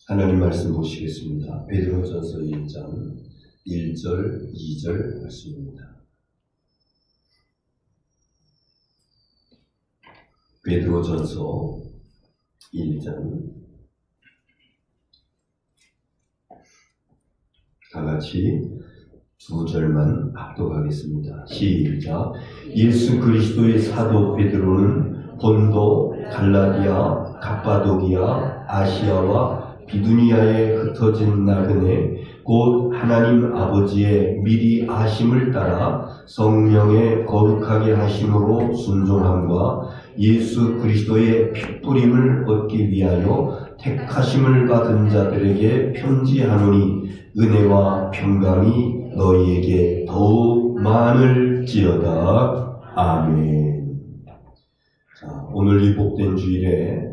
하나님 말씀 보시겠습니다. 베드로전서 1장 1절, 2절 말씀입니다. 베드로전서 1장 다 같이 두 절만 합독하겠습니다. 시작. 예수 그리스도의 사도 베드로는 본도, 갈라디아, 갑바도기아, 아시아와 비두니아에 흩어진 나그네 곧 하나님 아버지의 미리 아심을 따라 성령의 거룩하게 하심으로 순종함과 예수 그리스도의 핏부림을 얻기 위하여 택하심을 받은 자들에게 편지하노니 은혜와 평강이 너희에게 더욱 많을지어다. 아멘. 자, 오늘 이 복된 주일에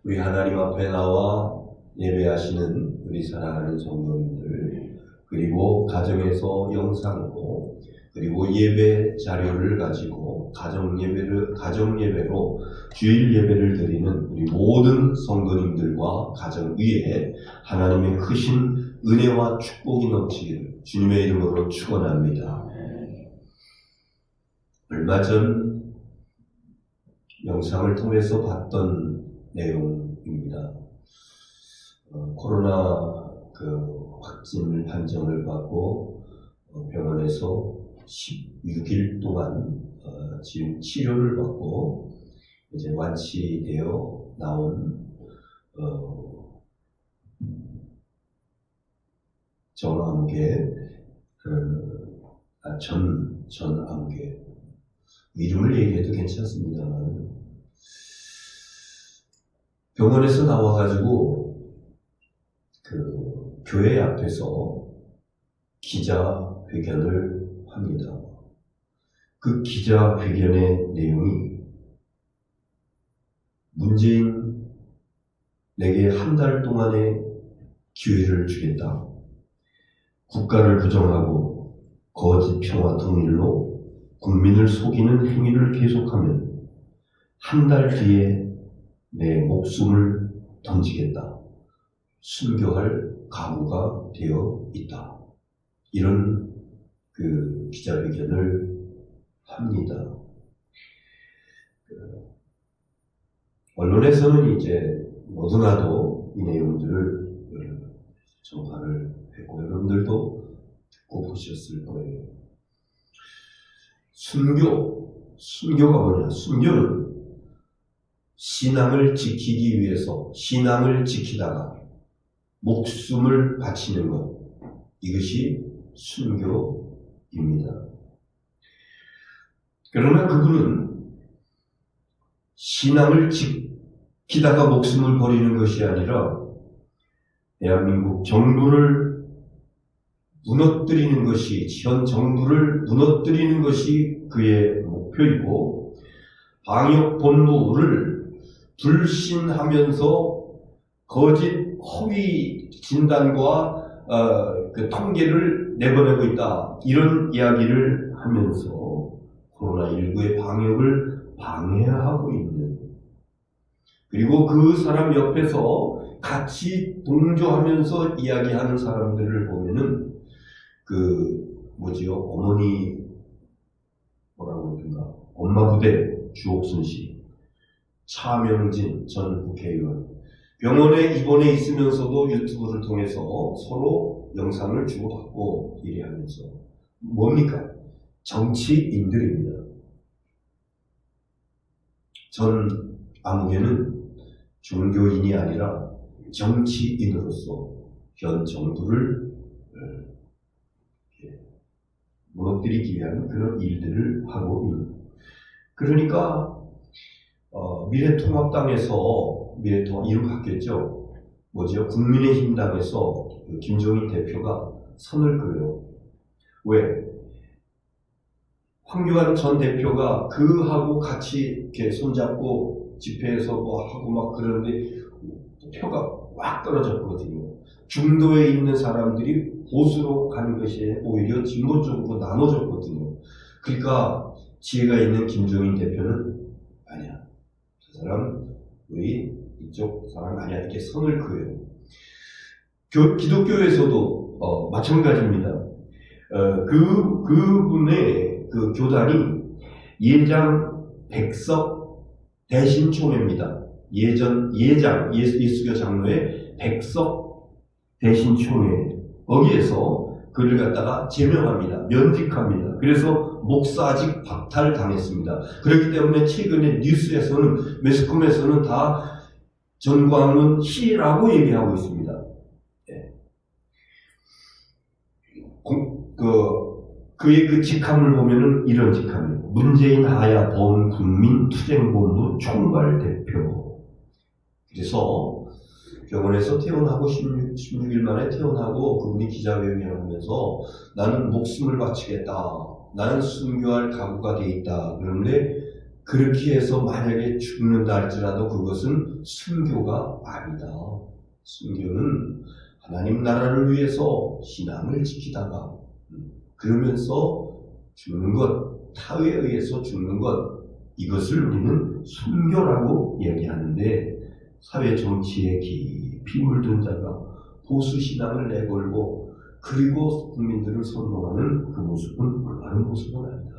우리 하나님 앞에 나와 예배하시는 우리 사랑하는 성도님들, 그리고 가정에서 영상으로, 그리고 예배 자료를 가지고 가정 예배로 주일 예배를 드리는 우리 모든 성도님들과 가정 위에 하나님의 크신 은혜와 축복이 넘치기를 주님의 이름으로 축원합니다. 얼마 전 영상을 통해서 봤던 내용입니다. 코로나 확진 판정을 받고 병원에서 16일 동안 지금 치료를 받고 이제 완치되어 나온 전암계, 전암계 이름을 얘기해도 괜찮습니다만 병원에서 나와가지고 교회 앞에서 기자회견을 합니다. 그 기자회견의 내용이 문재인 내게 한 달 동안의 기회를 주겠다. 국가를 부정하고 거짓 평화 통일로 국민을 속이는 행위를 계속하면 한 달 뒤에 내 목숨을 던지겠다. 순교할 각오가 되어 있다. 이런 기자회견을 합니다. 언론에서는 이제 너도나도 이 내용들을 전파를 했고 여러분들도 듣고 보셨을 거예요. 순교가 뭐냐? 순교는 신앙을 지키기 위해서 신앙을 지키다가 목숨을 바치는 것, 이것이 순교입니다. 그러나 그분은 신앙을 지키다가 목숨을 버리는 것이 아니라 대한민국 정부를 무너뜨리는 것이, 현 정부를 무너뜨리는 것이 그의 목표이고, 방역본부를 불신하면서 거짓 허위 진단과 통계를 내보내고 있다. 이런 이야기를 하면서 코로나19의 방역을 방해하고 있는, 그리고 그 사람 옆에서 같이 동조하면서 이야기하는 사람들을 보면은 엄마 부대 주옥순 씨, 차명진 전 국회의원, 병원에 입원해 있으면서도 유튜브를 통해서 서로 영상을 주고받고 일하면서 뭡니까? 정치인들입니다. 전 아무개는 종교인이 아니라 정치인으로서 현 정부를 무너뜨리기 위한 그런 일들을 하고 있는. 그러니까 미래통합당에서 이름 바뀌었죠. 국민의힘당에서 김종인 대표가 선을 그어요. 왜? 황교안 전 대표가 그하고 같이 이렇게 손잡고 집회에서 하고 막 그러는데 표가 막 떨어졌거든요. 중도에 있는 사람들이 보수로 가는 것이 오히려 진보 쪽으로 나눠졌거든요. 그러니까 지혜가 있는 김종인 대표는 아니야, 저 사람 우리 이쪽 사람 아니야, 이렇게 선을 그어요. 기독교에서도 마찬가지입니다. 그분의 그 교단이 예장 백석 대신총회입니다. 예장 예수교 장로의 백석 대신총회, 거기에서 그를 갖다가 제명합니다. 면직합니다. 그래서 목사직 박탈당했습니다. 그렇기 때문에 최근에 뉴스에서는, 매스컴에서는 다 전광훈 시라고 얘기하고 있습니다. 그의 그 직함을 보면은 이런 직함이에요. 문재인 하야 범국민투쟁본부 총괄대표. 그래서 병원에서 퇴원하고 16일 만에 퇴원하고 그분이 기자회견을 하면서 나는 목숨을 바치겠다. 나는 순교할 각오가 돼 있다. 그런데 그렇게 해서 만약에 죽는다 할지라도 그것은 순교가 아니다. 순교는 하나님 나라를 위해서 신앙을 지키다가 그러면서 죽는 것, 타회에 의해서 죽는 것, 이것을 우리는 순교라고 이야기하는데, 사회 정치에 깊이 물든 자가 보수신앙을 내걸고 그리고 국민들을 선동하는 그 모습은 올바른 모습은 아니다.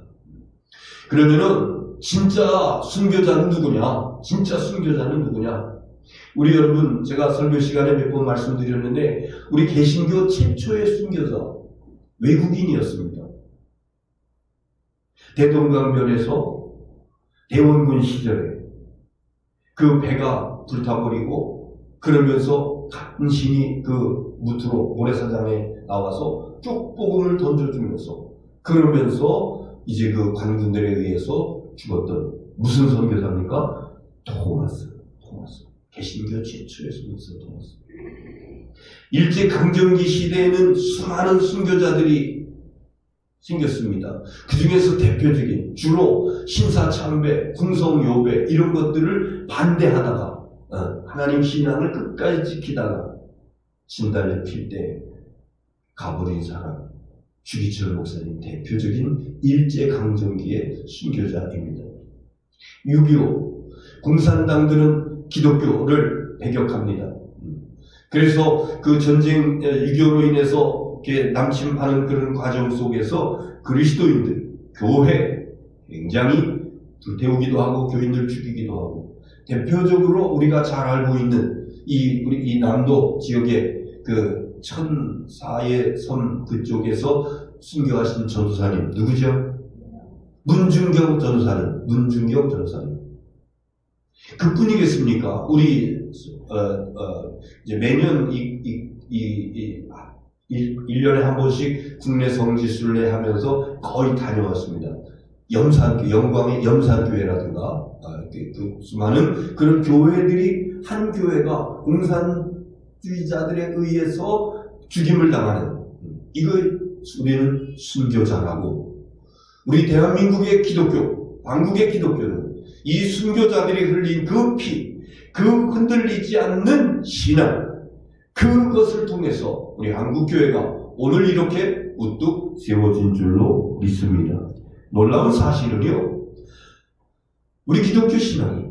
그러면은 진짜 순교자는 누구냐? 진짜 순교자는 누구냐? 우리 여러분, 제가 설교 시간에 몇 번 말씀드렸는데 우리 개신교 최초의 순교자 외국인이었습니다. 대동강변에서 대원군 시절에 그 배가 불타버리고 그러면서 간신히 그 무트로 모래사장에 나와서 쪽복음을 던져주면서 그러면서 이제 그 관군들에 의해서 죽었던 무슨 선교사입니까? 토마스. 개신교 최초의 선교사 토마스. 일제강점기 시대에는 수많은 순교자들이 생겼습니다. 그 중에서 대표적인 주로 신사참배, 궁성요배 이런 것들을 반대하다가 하나님 신앙을 끝까지 지키다가 진달래 필 때 가버린 사람 주기철 목사님 대표적인 일제강점기의 순교자입니다. 6.25 공산당들은 기독교를 배격합니다. 그래서 그 전쟁 6.25로 인해서 남침하는 그런 과정 속에서 그리스도인들, 교회 굉장히 불태우기도 하고 교인들 죽이기도 하고 대표적으로 우리가 잘 알고 있는 이 남도 지역의 그 천사의 섬 그쪽에서 순교하신 전도사님 누구죠? 문중경 전도사님. 그뿐이겠습니까? 우리 이제 매년 1년에 한 번씩 국내 성지순례 하면서 거의 다녀왔습니다. 영광의 염산교회라든가 그 수많은 그런 교회들이 한 교회가 공산주의자들에 의해서 죽임을 당하는 이거 우리는 순교자라고. 우리 대한민국의 기독교, 한국의 기독교는 이 순교자들이 흘린 그 피, 그 흔들리지 않는 신앙, 그것을 통해서 우리 한국교회가 오늘 이렇게 우뚝 세워진 줄로 믿습니다. 놀라운 사실은요, 우리 기독교 신앙이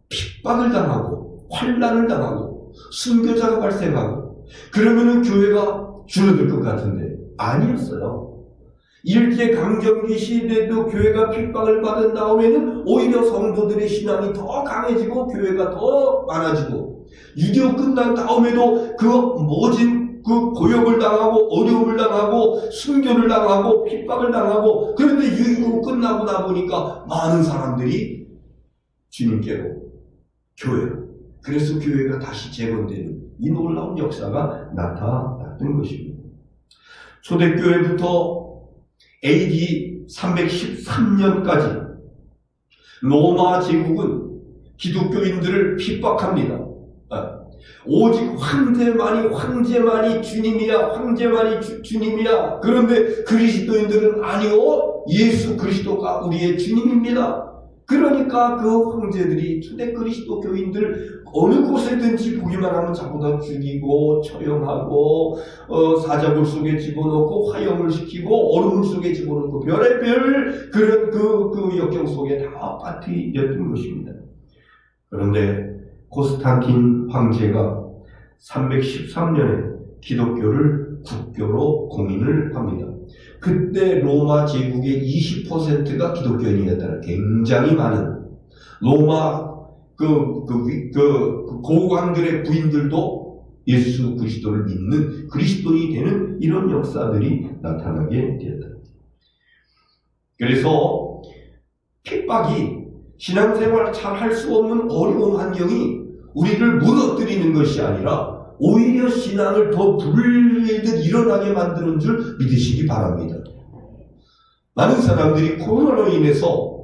핍박을 당하고 환난을 당하고 순교자가 발생하고 그러면은 교회가 줄어들 것 같은데 아니었어요. 일제강점기 시대에도 교회가 핍박을 받은 다음에는 오히려 성도들의 신앙이 더 강해지고 교회가 더 많아지고 6.25 끝난 다음에도 그 모진 그 고역을 당하고 어려움을 당하고 순교를 당하고 핍박을 당하고 그런데 6.25 끝나고 나 보니까 많은 사람들이 주님께로 교회로 그래서 교회가 다시 재건되는 이 놀라운 역사가 나타났던 것입니다. 초대교회부터 AD 313년까지 로마 제국은 기독교인들을 핍박합니다. 오직 황제만이 주님이야, 주님이야. 그런데 그리스도인들은 아니요, 예수 그리스도가 우리의 주님입니다. 그러니까 그 황제들이 초대 그리스도 교인들 어느 곳에든지 보기만 하면 자꾸다 죽이고 처형하고 사자굴 속에 집어넣고 화형을 시키고 얼음물 속에 집어넣고 별의별 그런 그 역경 속에 다 빠뜨렸던 것입니다. 그런데 콘스탄틴 황제가 313년에 기독교를 국교로 공인을 합니다. 그때 로마 제국의 20%가 기독교인이었다는 굉장히 많은 로마 고관들의 부인들도 예수 그리스도를 믿는 그리스도인이 되는 이런 역사들이 나타나게 되었다. 그래서 핍박이 신앙생활을 잘 할 수 없는 어려운 환경이 우리를 무너뜨리는 것이 아니라 오히려 신앙을 더 불리듯 일어나게 만드는 줄 믿으시기 바랍니다. 많은 사람들이 코로나로 인해서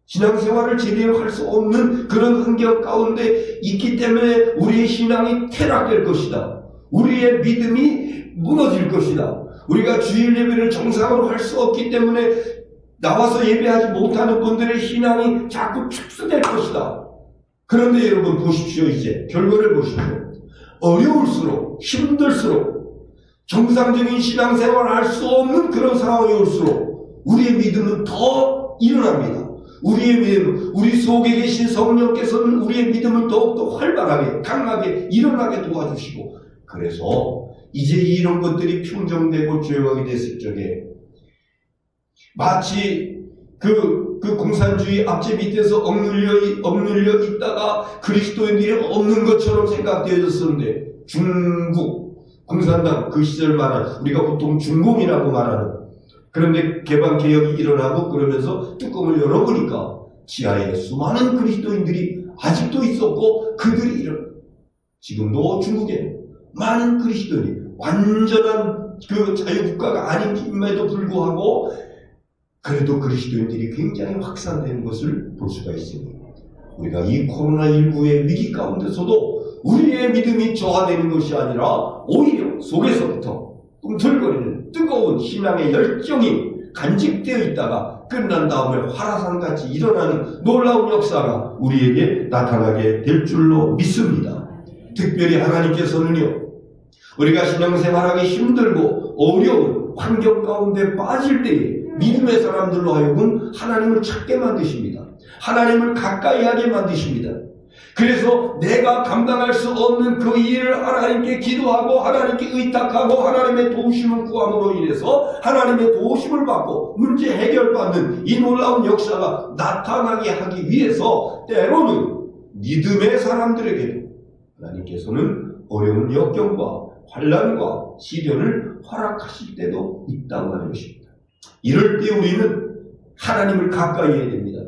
신앙생활을 제대로 할 수 없는 그런 환경 가운데 있기 때문에 우리의 신앙이 퇴락될 것이다. 우리의 믿음이 무너질 것이다. 우리가 주일 예배를 정상으로 할 수 없기 때문에 나와서 예배하지 못하는 분들의 신앙이 자꾸 축소될 것이다. 그런데 여러분 보십시오. 이제 결과를 보십시오. 어려울수록 힘들수록 정상적인 신앙생활을 할 수 없는 그런 상황이 올수록 우리의 믿음은 더 일어납니다. 우리의 믿음, 우리 속에 계신 성령께서는 우리의 믿음을 더욱더 활발하게 강하게 일어나게 도와주시고, 그래서 이제 이런 것들이 평정되고 조용하게 됐을 적에 마치 그 공산주의 압제 밑에서 억눌려 있다가 그리스도인들이 없는 것처럼 생각되어졌었는데, 중국 공산당 그 시절 말하는, 우리가 보통 중공이라고 말하는, 그런데 개방개혁이 일어나고 그러면서 뚜껑을 열어보니까 지하에 수많은 그리스도인들이 아직도 있었고, 그들이 지금도 중국에 많은 그리스도인이 완전한 그 자유국가가 아님에도 불구하고 그래도 그리스도인들이 굉장히 확산되는 것을 볼 수가 있습니다. 우리가 이 코로나19의 위기 가운데서도 우리의 믿음이 저하되는 것이 아니라 오히려 속에서부터 꿈틀거리는 뜨거운 신앙의 열정이 간직되어 있다가 끝난 다음에 화라산같이 일어나는 놀라운 역사가 우리에게 나타나게 될 줄로 믿습니다. 특별히 하나님께서는요, 우리가 신앙생활하기 힘들고 어려운 환경 가운데 빠질 때에 믿음의 사람들로 하여금 하나님을 찾게 만드십니다. 하나님을 가까이 하게 만드십니다. 그래서 내가 감당할 수 없는 그 일을 하나님께 기도하고 하나님께 의탁하고 하나님의 도우심을 구함으로 인해서 하나님의 도우심을 받고 문제 해결받는 이 놀라운 역사가 나타나게 하기 위해서 때로는 믿음의 사람들에게도 하나님께서는 어려운 역경과 환난과 시련을 허락하실 때도 있다고 하는 것입니다. 이럴 때 우리는 하나님을 가까이 해야 됩니다.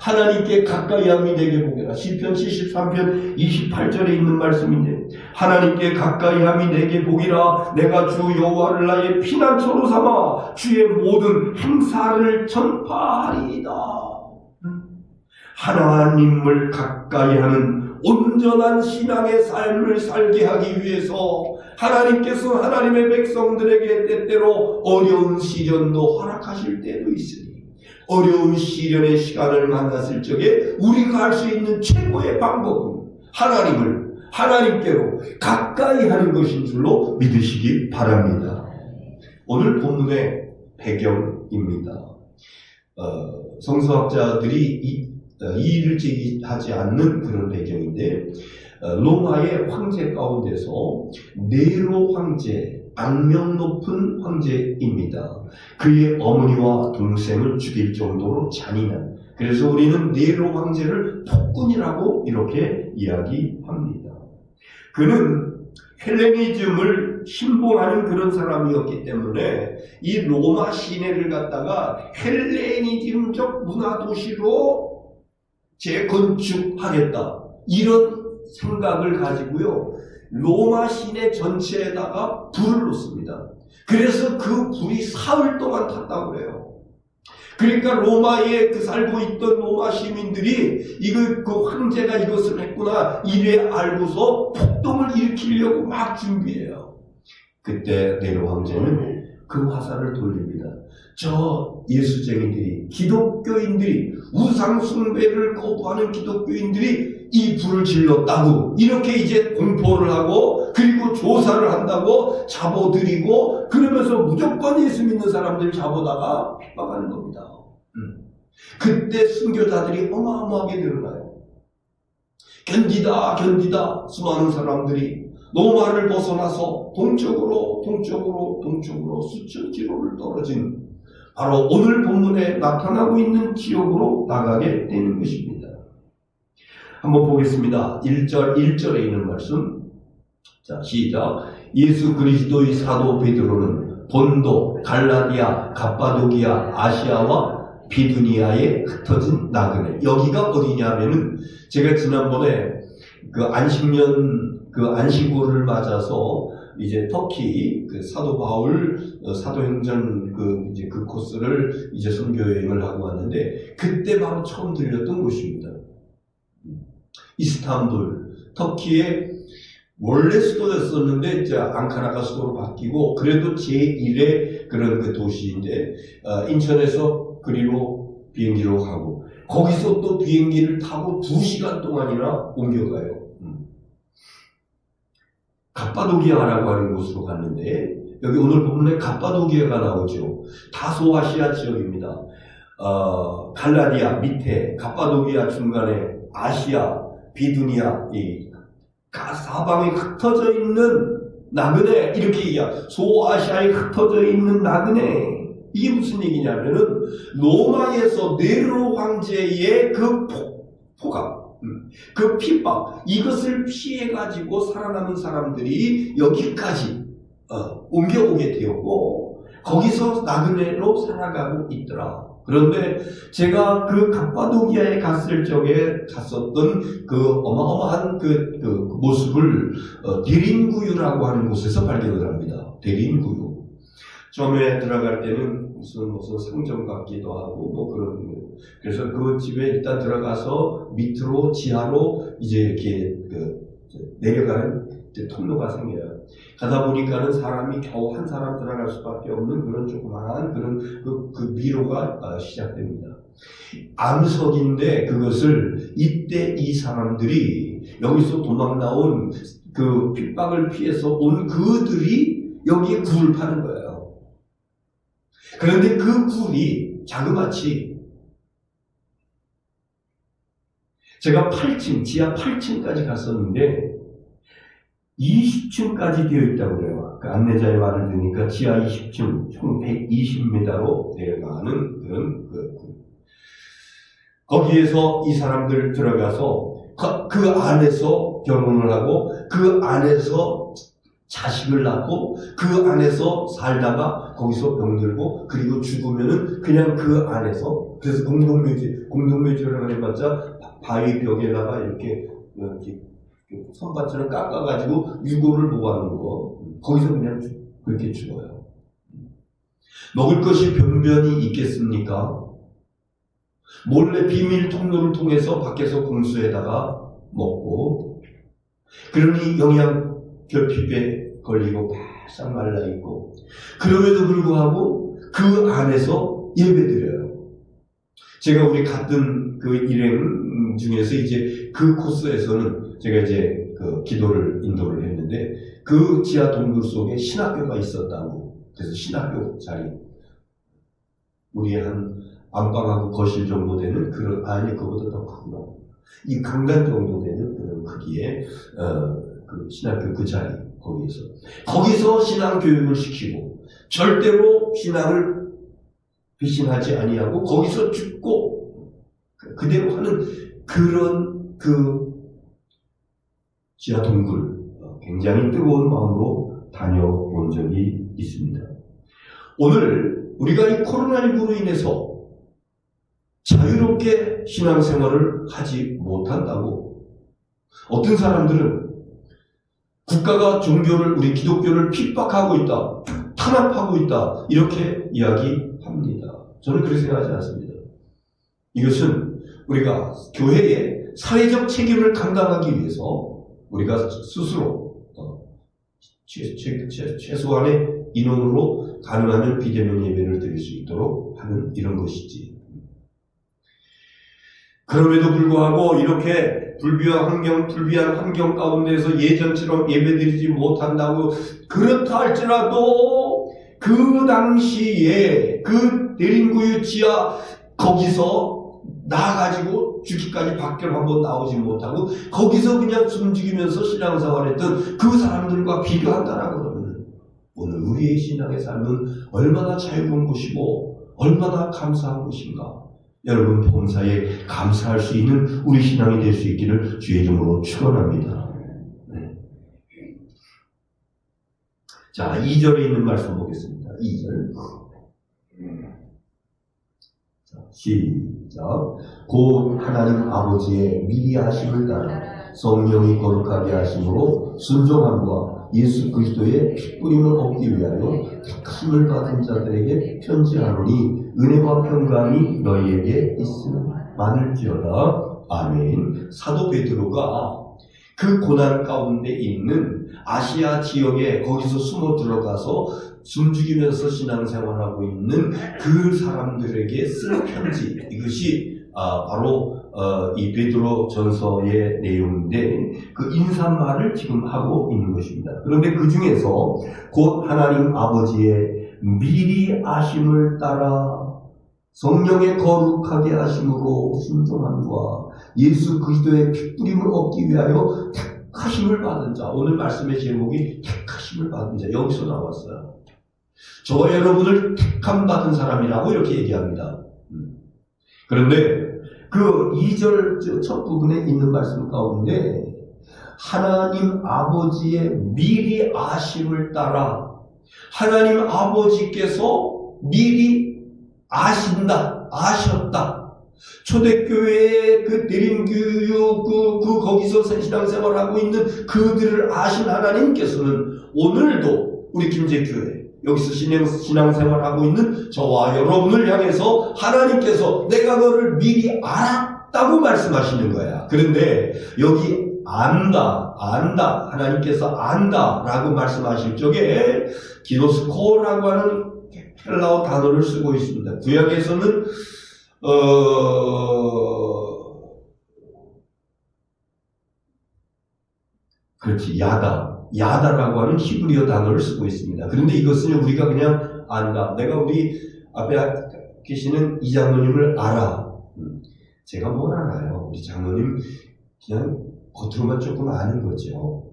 하나님께 가까이 함이 되게 보게라. 시편 73편 28절에 있는 말씀인데, 하나님께 가까이 함이 되게 보기라. 내가 주 여호와를 나의 피난처로 삼아 주의 모든 행사를 전파하리이다. 하나님을 가까이 하는 온전한 신앙의 삶을 살게 하기 위해서 하나님께서 하나님의 백성들에게 때때로 어려운 시련도 허락하실 때도 있으니, 어려운 시련의 시간을 만났을 적에 우리가 할 수 있는 최고의 방법은 하나님께로 가까이 하는 것인 줄로 믿으시기 바랍니다. 오늘 본문의 배경입니다. 성서학자들이 이의를 제기하지 않는 그런 배경인데, 로마의 황제 가운데서 네로 황제, 악명 높은 황제입니다. 그의 어머니와 동생을 죽일 정도로 잔인한, 그래서 우리는 네로 황제를 폭군이라고 이렇게 이야기합니다. 그는 헬레니즘을 신봉하는 그런 사람이었기 때문에 이 로마 시내를 갖다가 헬레니즘적 문화도시로 재건축하겠다, 이런 생각을 가지고요, 로마 시내 전체에다가 불을 놓습니다. 그래서 그 불이 사흘 동안 탔다고 해요. 그러니까 로마에 살고 있던 로마 시민들이 그 황제가 이것을 했구나 이래 알고서 폭동을 일으키려고 막 준비해요. 그때 네로 황제는 그 화살을 돌립니다. 저 예수쟁이들이, 기독교인들이, 우상 숭배를 거부하는 기독교인들이 이 불을 질렀다고 이렇게 이제 공포를 하고, 그리고 조사를 한다고 잡아들이고, 그러면서 무조건 예수 믿는 사람들 잡아다가 핍박하는 겁니다. 그때 순교자들이 어마어마하게 늘어나요. 견디다 수많은 사람들이 노마를 벗어나서 동쪽으로 수천 킬로를 떨어진 바로 오늘 본문에 나타나고 있는 지역으로 나가게 되는 것입니다. 한번 보겠습니다. 1절에 있는 말씀. 자, 시작. 예수 그리스도의 사도 베드로는 본도, 갈라디아, 갑바도기아, 아시아와 비두니아에 흩어진 나그네. 여기가 어디냐면은 제가 지난번에 그 안식월을 맞아서 이제 터키 그 사도 바울 사도행전 그 코스를 이제 선교 여행을 하고 왔는데 그때 바로 처음 들렸던 곳입니다. 이스탄불, 터키의 원래 수도였었는데 이제 앙카라가 수도로 바뀌고 그래도 제1의 그런 그 도시인데 인천에서 그리로 비행기로 가고 거기서 또 비행기를 타고 2시간 동안이나 옮겨가요. 갑바도기아라고 하는 곳으로 갔는데 여기 오늘 본문에 갑바도기아가 나오죠. 다소아시아 지역입니다. 갈라디아 밑에, 갑바도기아 중간에, 아시아, 비두니아 이 사방에 흩어져 있는 나그네 이렇게 소아시아에 흩어져 있는 나그네. 이게 무슨 얘기냐면은 로마에서 네로 황제의 그 포갑, 그 핍박 이것을 피해가지고 살아남은 사람들이 여기까지 옮겨오게 되었고 거기서 나그네로 살아가고 있더라. 그런데 제가 그 갑바도기아에 갔을 적에 갔었던 그 어마어마한 그 모습을 데린구유라고 하는 곳에서 발견을 합니다. 데린구유. 처음에 들어갈 때는 무슨 상점 같기도 하고 뭐 그런 거. 그래서 그 집에 일단 들어가서 밑으로 지하로 이제 이렇게 내려가는 통로가 생겨요. 가다 보니까는 사람이 겨우 한 사람 들어갈 수밖에 없는 그런 조그마한 그런 그 미로가 시작됩니다. 암석인데 그것을 이때 이 사람들이 여기서 도망 나온 그 핍박을 피해서 온 그들이 여기에 굴을 파는 거예요. 그런데 그 굴이 자그마치 제가 8층, 지하 8층까지 갔었는데 20층까지 되어 있다고 그래요. 그 안내자의 말을 들으니까 지하 20층, 총 120m로 내려가는 그런 거기에서 이 사람들 들어가서 그 안에서 결혼을 하고 그 안에서 자식을 낳고 그 안에서 살다가 거기서 병들고 그리고 죽으면은 그냥 그 안에서 그래서 공동묘지라고 해봤자 바위 벽에다가 이렇게 선밭처럼 깎아가지고 유골을 모아놓은 거 거기서 그냥 그렇게 죽어요. 먹을 것이 변변히 있겠습니까? 몰래 비밀 통로를 통해서 밖에서 공수에다가 먹고 그러니 영양 결핍에 걸리고 바싹 말라있고 그럼에도 불구하고 그 안에서 예배드려요. 제가 우리 갔던 그 일행 중에서 이제 그 코스에서는 제가 이제 그 인도를 했는데 그 지하 동굴 속에 신학교가 있었다고. 그래서 신학교 자리 우리 한 안방하고 거실 정도 되는 그거보다 더 크구나. 이 강단 정도 되는 그런 크기의 그 신학교 그 자리 거기서 신앙 교육을 시키고 절대로 신앙을 배신하지 아니하고 거기서 죽고 그대로 하는 그런 그 지하 동굴 굉장히 뜨거운 마음으로 다녀온 적이 있습니다. 오늘 우리가 이 코로나19로 인해서 자유롭게 신앙생활을 하지 못한다고 어떤 사람들은 국가가 우리 기독교를 핍박하고 있다, 탄압하고 있다 이렇게 이야기합니다. 저는 그렇게 생각하지 않습니다. 이것은 우리가 교회의 사회적 책임을 감당하기 위해서 우리가 스스로 최소한의 인원으로 가능하면 비대면 예배를 드릴 수 있도록 하는 이런 것이지. 그럼에도 불구하고 이렇게 불비한 환경 가운데서 예전처럼 예배드리지 못한다고 그렇다 할지라도 그 당시에 그 대림구유 지하 거기서 나가지고 죽기까지 밖으로 한번 나오지 못하고 거기서 그냥 숨죽이면서 신앙생활했던 그 사람들과 비교한다라고 그러면 오늘 우리의 신앙의 삶은 얼마나 자유로운 것이고 얼마나 감사한 것인가. 여러분 범사에 감사할 수 있는 우리 신앙이 될 수 있기를 주의 이름으로 축원합니다. 네. 자, 2절에 있는 말씀 보겠습니다. 2절. 자, 시작. 곧 하나님 아버지의 미리 하심을 따라 성령이 거룩하게 하심으로 순종함과 예수 그리스도의 핏뿌림을 얻기 위하여 택하심을 받은 자들에게 편지하노니 은혜와 평강이 너희에게 있음 많을지어다. 아멘. 사도 베드로가 그 고난 가운데 있는 아시아 지역에 거기서 숨어 들어가서 숨죽이면서 신앙생활하고 있는 그 사람들에게 쓴 편지, 이것이 바로 이 베드로 전서의 내용인데 그 인사말을 지금 하고 있는 것입니다. 그런데 그 중에서 곧 하나님 아버지의 미리 아심을 따라 성령의 거룩하게 하심으로 순종함과 예수 그리스도의 핏뿌림을 얻기 위하여 택하심을 받은 자, 오늘 말씀의 제목이 택하심을 받은 자, 여기서 나왔어요. 저와 여러분을 택함 받은 사람이라고 이렇게 얘기합니다. 그런데 그 2절 첫 부분에 있는 말씀 가운데 하나님 아버지의 미리 아심을 따라 하나님 아버지께서 미리 아셨다. 초대교회의 그 대림교육, 거기서 신앙생활을 하고 있는 그들을 아신 하나님께서는 오늘도 우리 김제교회, 여기서 신앙생활하고 있는 저와 여러분을 향해서 하나님께서 내가 너를 미리 알았다고 말씀하시는 거야. 그런데 여기 안다, 하나님께서 안다라고 말씀하실 적에 기노스코라고 하는 헬라어 단어를 쓰고 있습니다. 구약에서는 그렇지, 야다라고 하는 히브리어 단어를 쓰고 있습니다. 그런데 이것은 우리가 그냥 안다. 내가 우리 앞에 계시는 이 장로님을 알아. 제가 뭘 알아요? 우리 장로님 그냥 겉으로만 조금 아는 거죠.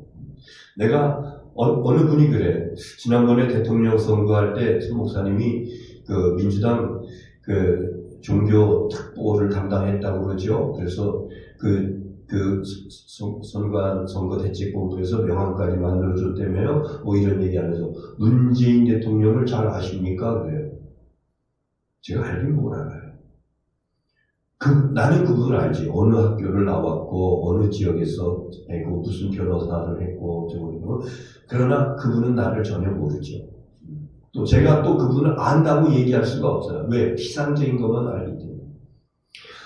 내가 어느 분이 그래. 지난번에 대통령 선거할 때 송 목사님이 그 민주당 그 종교 특보를 담당했다고 그러죠. 그래서 선거 대책본부에서 명함까지 만들어줬다며요. 뭐 이런 얘기 하면서 문재인 대통령을 잘 아십니까? 그래요. 제가 알긴 뭘 알아요. 나는 그분을 알지. 어느 학교를 나왔고, 어느 지역에서 배고, 무슨 변호사를 했고, 저거. 그러나 그분은 나를 전혀 모르죠. 또 제가 또 그분을 안다고 얘기할 수가 없어요. 왜? 피상적인 것만 알기 때문에.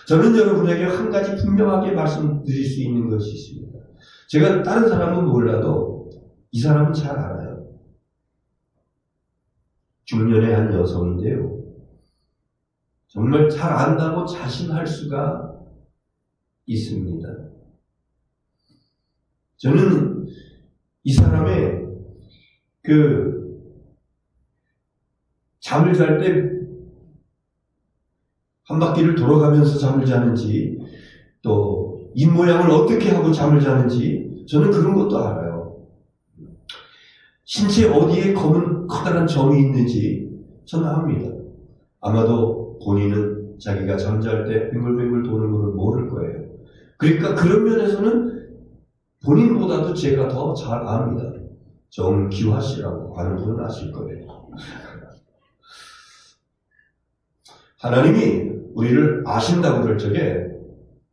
저는 여러분에게 한 가지 분명하게 말씀드릴 수 있는 것이 있습니다. 제가 다른 사람은 몰라도 이 사람은 잘 알아요. 중년의 한 여성인데요. 정말 잘 안다고 자신할 수가 있습니다. 저는 이 사람의 잠을 잘 때 한 바퀴를 돌아가면서 잠을 자는지 또 입 모양을 어떻게 하고 잠을 자는지 저는 그런 것도 알아요. 신체 어디에 검은 커다란 점이 있는지 저는 압니다. 아마도 본인은 자기가 잠잘 때 뱅글뱅글 도는 것을 모를 거예요. 그러니까 그런 면에서는 본인보다도 제가 더 잘 압니다. 정기화 씨라고 하는 분은 아실 거예요. 하나님이 우리를 아신다고 그럴 적에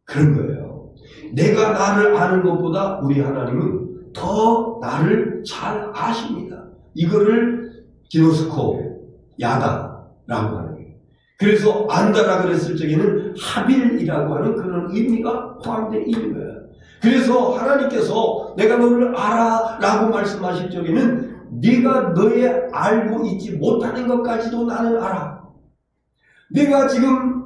그런 거예요. 내가 나를 아는 것보다 우리 하나님은 더 나를 잘 아십니다. 이거를 기노스코, 야다라고 하는 거예요. 그래서 안다라 그랬을 적에는 하빌이라고 하는 그런 의미가 포함되어 있는 거예요. 그래서 하나님께서 내가 너를 알아 라고 말씀하실 적에는 네가 너의 알고 있지 못하는 것까지도 나는 알아. 내가 지금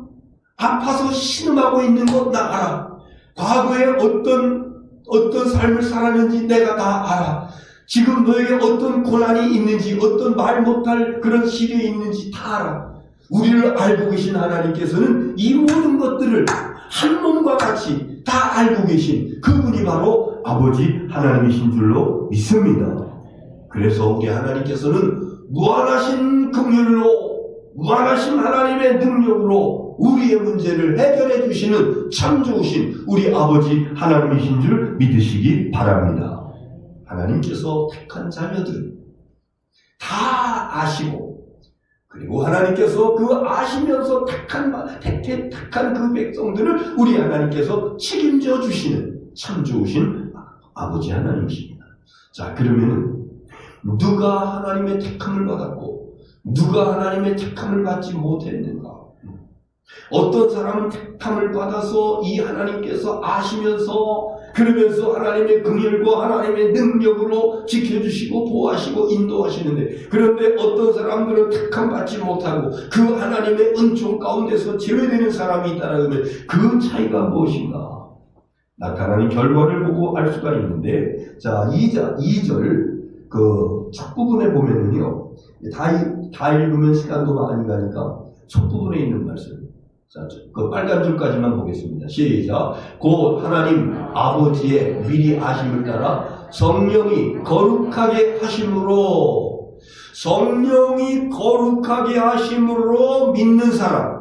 아파서 신음하고 있는 것 나 알아. 과거에 어떤 삶을 살았는지 내가 다 알아. 지금 너에게 어떤 고난이 있는지, 어떤 말 못할 그런 시련이 있는지 다 알아. 우리를 알고 계신 하나님께서는 이 모든 것들을 한 몸과 같이 다 알고 계신 그분이 바로 아버지 하나님이신 줄로 믿습니다. 그래서 우리 하나님께서는 무한하신 긍휼로, 무한하신 하나님의 능력으로 우리의 문제를 해결해 주시는 참 좋으신 우리 아버지 하나님이신 줄 믿으시기 바랍니다. 하나님께서 택한 자녀들 다 아시고, 그리고 하나님께서 그 아시면서 택한 그 백성들을 우리 하나님께서 책임져 주시는 참 좋으신 아버지 하나님이십니다. 자, 그러면 누가 하나님의 택함을 받았고 누가 하나님의 택함을 받지 못했는가? 어떤 사람은 택함을 받아서 이 하나님께서 아시면서 그러면서 하나님의 긍휼과 하나님의 능력으로 지켜주시고 보호하시고 인도하시는데, 그런데 어떤 사람들은 택함 받지 못하고 그 하나님의 은총 가운데서 제외되는 사람이 있다는 면 그 차이가 무엇인가? 나타나는 결과를 보고 알 수가 있는데, 자, 2절 그 첫 부분에 보면은요, 다 읽으면 시간도 많이 가니까 첫 부분에 있는 말씀, 자, 그 빨간 줄까지만 보겠습니다. 시작. 곧 하나님 아버지의 미리 아심을 따라 성령이 거룩하게 하심으로, 성령이 거룩하게 하심으로 믿는 사람,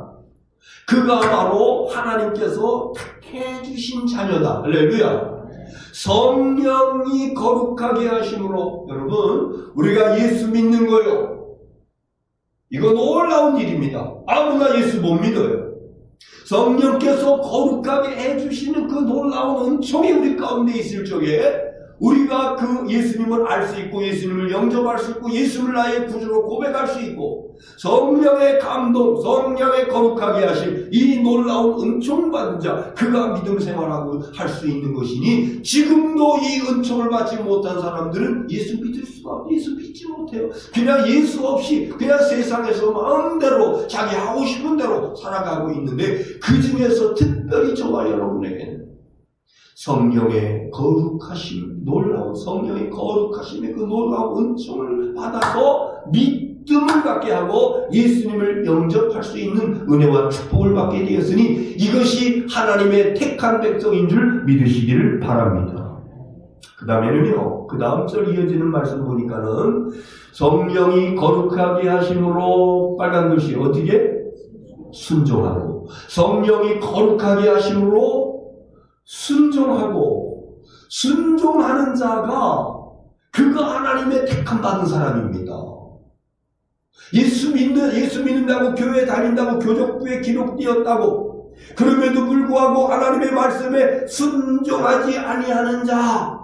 그가 바로 하나님께서 택해 주신 자녀다. 할렐루야. 성령이 거룩하게 하심으로, 여러분, 우리가 예수 믿는 거요, 이거 놀라운 일입니다. 아무나 예수 못 믿어요. 성령께서 거룩하게 해주시는 그 놀라운 은총이 우리 가운데 있을 적에 우리가 그 예수님을 알 수 있고 예수님을 영접할 수 있고 예수를 나의 구주로 고백할 수 있고 성령의 감동, 성령의 거룩하게 하심, 이 놀라운 은총 받은 자, 그가 믿음 생활하고 할 수 있는 것이니, 지금도 이 은총을 받지 못한 사람들은 예수 믿을 수가 없고 예수 믿지 못해요. 그냥 예수 없이 그냥 세상에서 마음대로 자기 하고 싶은 대로 살아가고 있는데, 그 중에서 특별히 저와 여러분에게는 성령의 거룩하심, 놀라운 성령의 거룩하심의 그 놀라운 은총을 받아서 믿음을 갖게 하고 예수님을 영접할 수 있는 은혜와 축복을 받게 되었으니, 이것이 하나님의 택한 백성인 줄 믿으시기를 바랍니다. 그 다음에는요, 그 다음 절 이어지는 말씀 보니까는 성령이 거룩하게 하심으로, 빨간 글씨 어떻게? 순종하고, 성령이 거룩하게 하심으로 순종하고, 순종하는 자가 그가 하나님의 택함 받은 사람입니다. 예수 믿는다고 교회 다닌다고 교족부에 기록되었다고 그럼에도 불구하고 하나님의 말씀에 순종하지 아니하는 자,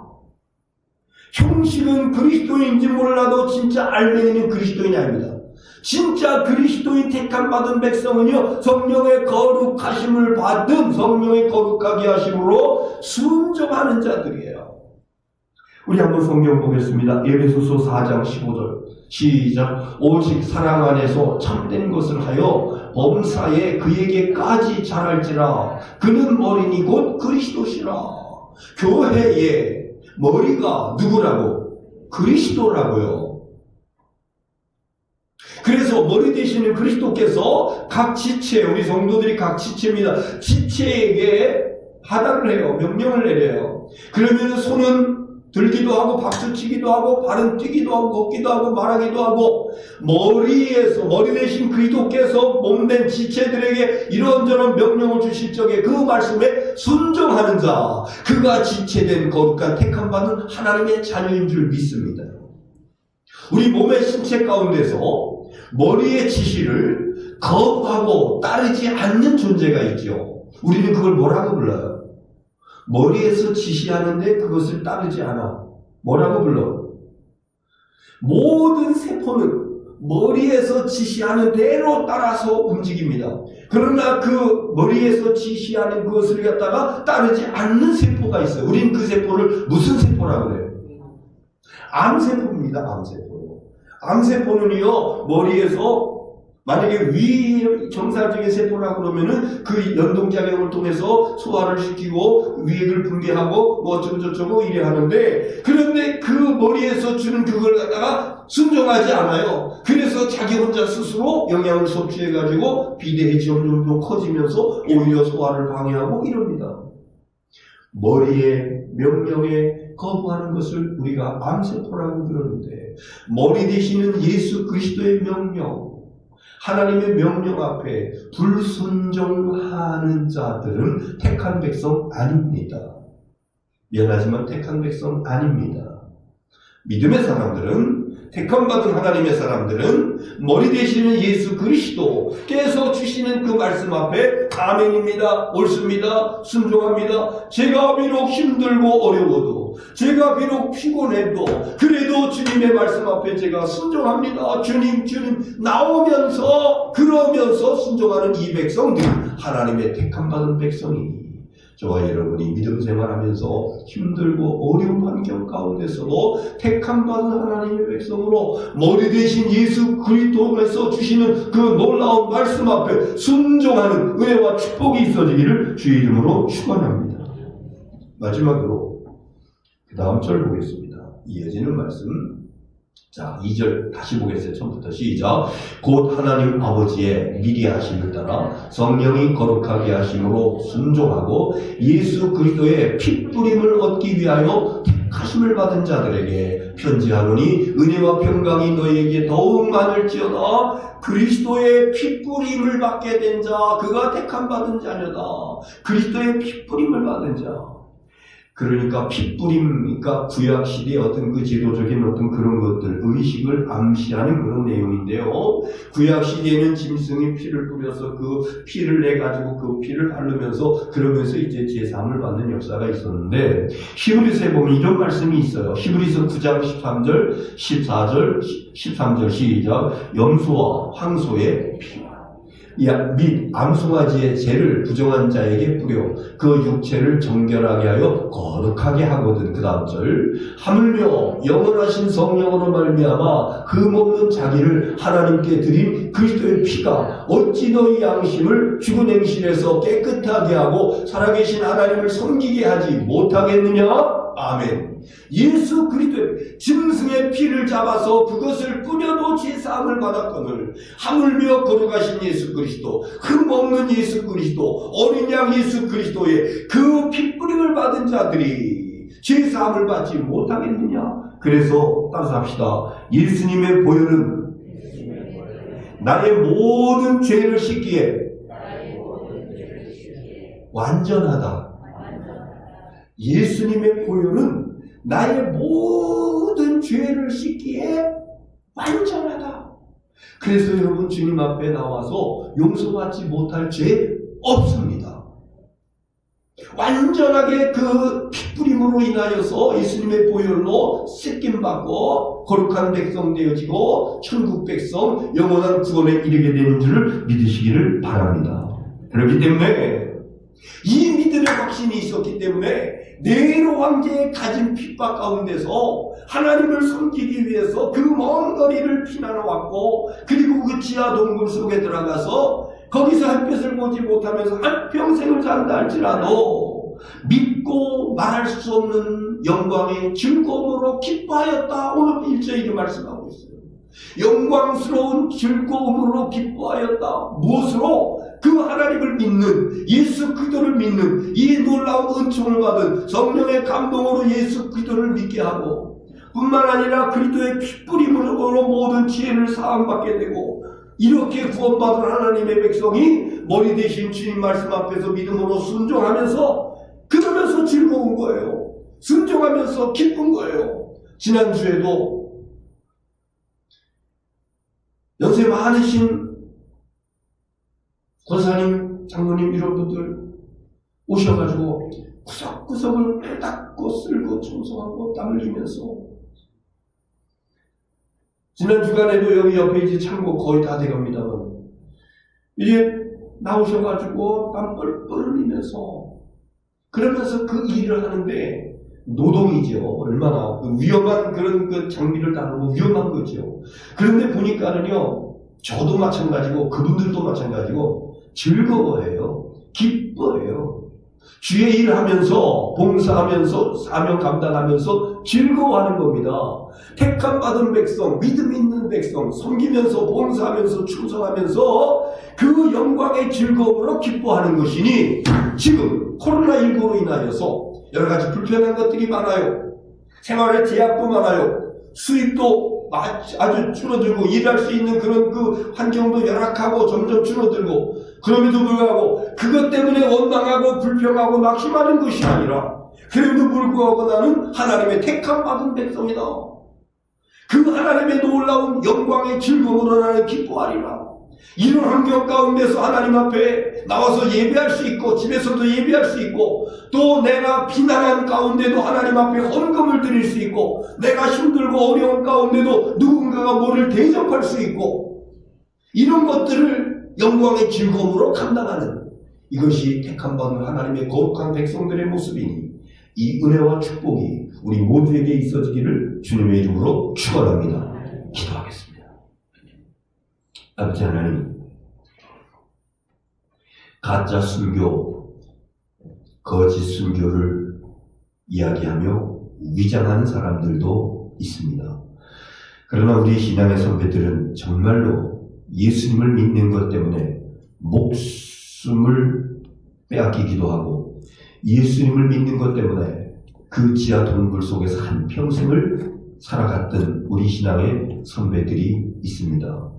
형식은 그리스도인인지 몰라도 진짜 알맹이는 그리스도인이 아닙니다. 진짜 그리스도인 택함 받은 백성은요, 성령의 거룩하심을 받은, 성령의 거룩하게 하심으로 순종하는 자들이에요. 우리 한번 성경 보겠습니다. 에베소서 4장 15절 시작. 오직 사랑 안에서 참된 것을 하여 범사에 그에게까지 자랄지라. 그는 머리니 곧 그리스도시라. 교회의 머리가 누구라고? 그리스도라고요. 그래서 머리 되시는 그리스도께서 각 지체, 우리 성도들이 각 지체입니다. 지체에게 하달을 해요. 명령을 내려요. 그러면 손은 들기도 하고 박수치기도 하고 발은 뛰기도 하고 걷기도 하고 말하기도 하고, 머리 대신 그리스도께서 몸된 지체들에게 이런저런 명령을 주실 적에 그 말씀에 순종하는 자, 그가 지체된 거룩한 택함 받은 하나님의 자녀인 줄 믿습니다. 우리 몸의 신체 가운데서 머리의 지시를 거부하고 따르지 않는 존재가 있죠. 우리는 그걸 뭐라고 불러요? 머리에서 지시하는데 그것을 따르지 않아. 뭐라고 불러? 모든 세포는 머리에서 지시하는 대로 따라서 움직입니다. 그러나 그 머리에서 지시하는 그것을 갖다가 따르지 않는 세포가 있어요. 우린 그 세포를 무슨 세포라고 그래요? 암세포입니다. 암세포. 암세포는요, 머리에서 만약에 위 정상적인 세포라 그러면은 그 연동작용을 통해서 소화를 시키고 위액을 분비하고 뭐 어쩌고저쩌고 이래 하는데, 그런데 그 머리에서 주는 그걸 갖다가 순종하지 않아요. 그래서 자기 혼자 스스로 영양을 섭취해가지고 비대해 점점 커지면서 오히려 소화를 방해하고 이럽니다. 머리의 명령에 거부하는 것을 우리가 암세포라고 그러는데, 머리 되시는 예수 그리스도의 명령, 하나님의 명령 앞에 불순종하는 자들은 택한 백성 아닙니다. 미안하지만 택한 백성 아닙니다. 믿음의 사람들은, 택함받은 하나님의 사람들은 머리 되시는 예수 그리스도께서 주시는 그 말씀 앞에 아멘입니다, 옳습니다, 순종합니다. 제가 비록 힘들고 어려워도, 제가 비록 피곤해도 그래도 주님의 말씀 앞에 제가 순종합니다. 주님 나오면서 그러면서 순종하는 이 백성들, 하나님의 택함받은 백성이, 저와 여러분이 믿음 생활하면서 힘들고 어려운 환경 가운데서도 택함받은 하나님의 백성으로 머리 대신 예수 그리스도에서 주시는 그 놀라운 말씀 앞에 순종하는 은혜와 축복이 있어지기를 주의 이름으로 축원합니다. 마지막으로 그 다음 절 보겠습니다. 이어지는 말씀. 자, 2절 다시 보겠어요. 처음부터 시작. 곧 하나님 아버지의 미리 하심을 따라 성령이 거룩하게 하심으로 순종하고 예수 그리스도의 핏부림을 얻기 위하여 택하심을 받은 자들에게 편지하노니, 은혜와 평강이 너희에게 더욱 많을지어다. 그리스도의 핏부림을 받게 된 자, 그가 택함 받은 자녀다. 그리스도의 핏부림을 받은 자. 그러니까 핏부림, 그러니까 구약시대의 어떤 그 제도적인 어떤 그런 것들, 의식을 암시하는 그런 내용인데요. 구약시대에는 짐승이 피를 뿌려서 그 피를 내가지고 그 피를 바르면서 그러면서 이제 제사함을 받는 역사가 있었는데, 히브리서에 보면 이런 말씀이 있어요. 히브리서 9장 13절, 14절, 13절 시작. 염소와 황소의 피 및 암송아지의 죄를 부정한 자에게 뿌려 그 육체를 정결하게 하여 거룩하게 하거든. 그 다음 절. 하물며 영원하신 성령으로 말미암아 그 먹는 자기를 하나님께 드린 그리스도의 피가 어찌 너희 양심을 죽은 행실에서 깨끗하게 하고 살아계신 하나님을 섬기게 하지 못하겠느냐? 아멘. 예수 그리스도의 짐승의 피를 잡아서 그것을 뿌려도 제사함을 받았거늘, 하물며 거룩하신 예수 그리스도, 흠없는 예수 그리스도, 어린 양 예수 그리스도의 그 핏뿌림을 받은 자들이 제사함을 받지 못하겠느냐? 그래서 따라서 합시다. 예수님의 보혈은 나의 모든 죄를 씻기에 완전하다. 예수님의 보혈은 나의 모든 죄를 씻기에 완전하다. 그래서 여러분, 주님 앞에 나와서 용서받지 못할 죄 없습니다. 완전하게 그 핏부림으로 인하여서 예수님의 보혈로 씻김받고 거룩한 백성 되어지고 천국 백성, 영원한 구원에 이르게 되는 줄을 믿으시기를 바랍니다. 그렇기 때문에 이 믿음의 확신이 있었기 때문에 네로 황제의 가진 핍박 가운데서 하나님을 섬기기 위해서 그 먼 거리를 피난해 왔고, 그리고 그 지하 동굴 속에 들어가서 거기서 햇빛을 보지 못하면서 한평생을 산다 할지라도 믿고 말할 수 없는 영광의 즐거움으로 기뻐하였다. 오늘 1절에 말씀하고 있어요. 영광스러운 즐거움으로 기뻐하였다. 무엇으로? 그 하나님을 믿는, 예수 그리스도를 믿는, 이 놀라운 은총을 받은 성령의 감동으로 예수 그리스도를 믿게 하고, 뿐만 아니라 그리스도의 핏부림으로 모든 지혜를 사함받게 되고, 이렇게 구원받은 하나님의 백성이 머리 대신 주님 말씀 앞에서 믿음으로 순종하면서, 그러면서 즐거운 거예요. 순종하면서 기쁜 거예요. 지난주에도 연세 많으신 권사님, 장로님 이런 분들 오셔가지고 구석구석을 닦고 쓸고 청소하고 땀 흘리면서, 지난 주간에도 여기 옆에 이제 창고 거의 다 돼갑니다만 이제 나오셔가지고 땀 뻘뻘 흘리면서 그러면서 그 일을 하는데 노동이죠. 얼마나 위험한 그런 그 장비를 다루고 위험한 거죠. 그런데 보니까는요, 저도 마찬가지고 그분들도 마찬가지고 즐거워해요. 기뻐해요. 주의 일을 하면서 봉사하면서 사명 감당하면서 즐거워하는 겁니다. 택함 받은 백성, 믿음 있는 백성, 섬기면서 봉사하면서 충성하면서 그 영광의 즐거움으로 기뻐하는 것이니 지금 코로나19로 인하여서 여러 가지 불편한 것들이 많아요. 생활의 제약도 많아요. 수입도 아주 줄어들고 일할 수 있는 그런 그 환경도 열악하고 점점 줄어들고 그럼에도 불구하고 그것 때문에 원망하고 불평하고 낙심하는 것이 아니라 그럼에도 불구하고 나는 하나님의 택함 받은 백성이다. 그 하나님의 놀라운 영광의 즐거움으로 나는 기뻐하리라. 이런 환경 가운데서 하나님 앞에 나와서 예배할 수 있고 집에서도 예배할 수 있고 또 내가 비난한 가운데도 하나님 앞에 헌금을 드릴 수 있고 내가 힘들고 어려운 가운데도 누군가가 뭐를 대접할 수 있고 이런 것들을 영광의 즐거움으로 감당하는 이것이 택함받은 하나님의 거룩한 백성들의 모습이니 이 은혜와 축복이 우리 모두에게 있어지기를 주님의 이름으로 축원합니다. 기도하겠습니다. 아버지 하나님, 가짜 순교, 거짓 순교를 이야기하며 위장하는 사람들도 있습니다. 그러나 우리 신앙의 선배들은 정말로 예수님을 믿는 것 때문에 목숨을 빼앗기기도 하고 예수님을 믿는 것 때문에 그 지하 동굴 속에서 한평생을 살아갔던 우리 신앙의 선배들이 있습니다.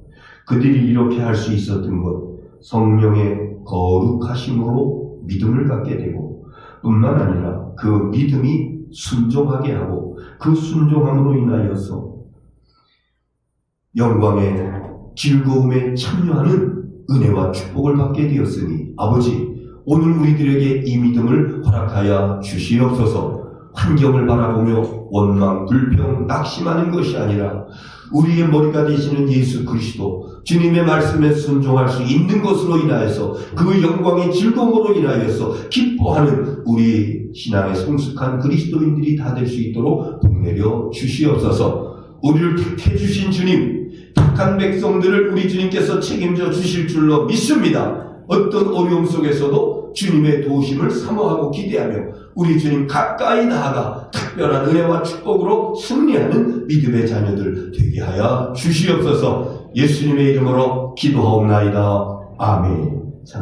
그들이 이렇게 할 수 있었던 것, 성령의 거룩하심으로 믿음을 갖게 되고 뿐만 아니라 그 믿음이 순종하게 하고 그 순종함으로 인하여서 영광의 즐거움에 참여하는 은혜와 축복을 받게 되었으니 아버지, 오늘 우리들에게 이 믿음을 허락하여 주시옵소서. 환경을 바라보며 원망, 불평, 낙심하는 것이 아니라 우리의 머리가 되시는 예수 그리스도 주님의 말씀에 순종할 수 있는 것으로 인하여서 그 영광의 즐거움으로 인하여서 기뻐하는 우리 신앙의 성숙한 그리스도인들이 다 될 수 있도록 복내려 주시옵소서. 우리를 택해 주신 주님, 택한 백성들을 우리 주님께서 책임져 주실 줄로 믿습니다. 어떤 어려움 속에서도 주님의 도우심을 사모하고 기대하며 우리 주님 가까이 나아가 특별한 은혜와 축복으로 승리하는 믿음의 자녀들 되게 하여 주시옵소서. 예수님의 이름으로 기도하옵나이다. 아멘.